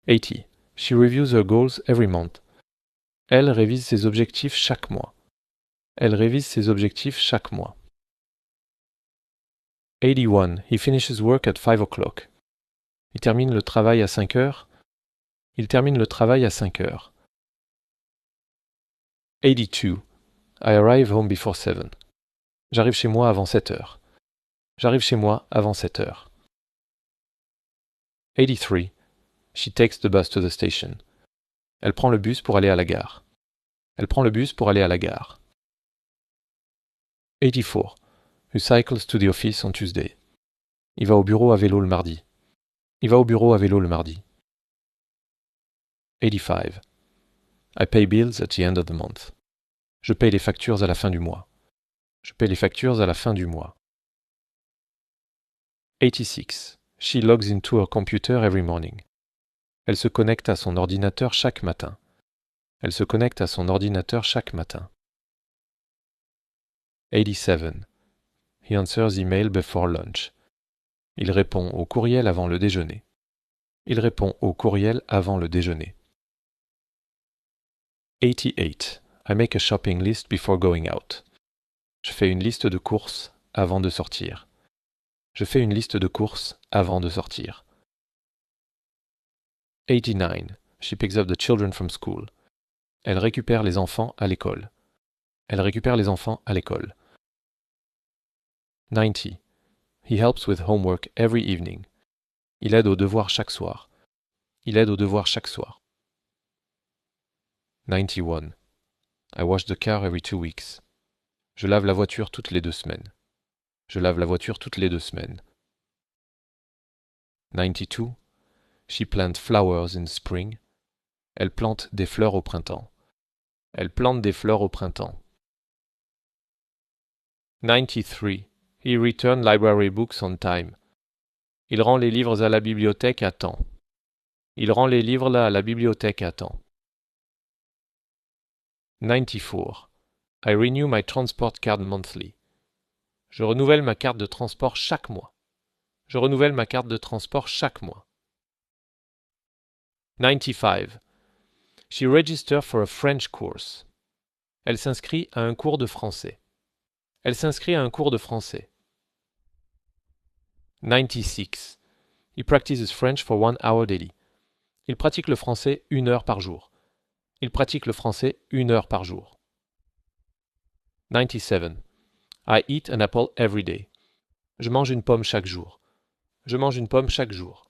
80. She reviews her goals every month. Elle révise ses objectifs chaque mois. Elle révise ses objectifs chaque mois. 81. He finishes work at 5 o'clock. Il termine le travail à 5 heures. Il termine le travail à 5 heures. 82. I arrive home before 7. J'arrive chez moi avant 7 heures. J'arrive chez moi avant 7 heures. 83. She takes the bus to the station. Elle prend le bus pour aller à la gare. Elle prend le bus pour aller à la gare. 84. He cycles to the office on Tuesday. Il va au bureau à vélo le mardi. Il va au bureau à vélo le mardi. 85. I pay bills at the end of the month. Je paye les factures à la fin du mois. Je paye les factures à la fin du mois. 86. She logs into her computer every morning. Elle se connecte à son ordinateur chaque matin. Elle se connecte à son ordinateur chaque matin. 87. He answers email before lunch. Il répond au courriel avant le déjeuner. Il répond au courriel avant le déjeuner. 88. I make a shopping list before going out. Je fais une liste de courses avant de sortir. Je fais une liste de courses avant de sortir. 89. She picks up the children from school. Elle récupère les enfants à l'école. Elle récupère les enfants à l'école. 90. He helps with homework every evening. Il aide aux devoirs chaque soir. Il aide aux devoirs chaque soir. 91. I wash the car every 2 weeks. Je lave la voiture toutes les 2 semaines. Je lave la voiture toutes les 2 semaines. 92. She plants flowers in spring. Elle plante des fleurs au printemps. Elle plante des fleurs au printemps. 93. He returns library books on time. Il rend les livres à la bibliothèque à temps. Il rend les livres à la bibliothèque à temps. 94. I renew my transport card monthly. Je renouvelle ma carte de transport chaque mois. Je renouvelle ma carte de transport chaque mois. 95. She registers for a French course. Elle s'inscrit à un cours de français. Elle s'inscrit à un cours de français. 96. He practices French for 1 hour daily. Il pratique le français 1 heure par jour. Il pratique le français 1 heure par jour. 97. I eat an apple every day. Je mange une pomme chaque jour. Je mange une pomme chaque jour.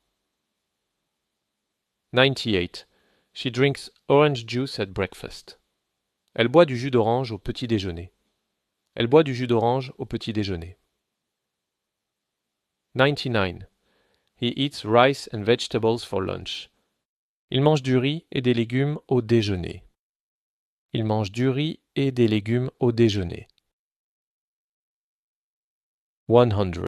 98. She drinks orange juice at breakfast. Elle boit du jus d'orange au petit déjeuner. Elle boit du jus d'orange au petit déjeuner. 99. He eats rice and vegetables for lunch. Il mange du riz et des légumes au déjeuner. Il mange du riz et des légumes au déjeuner. 100.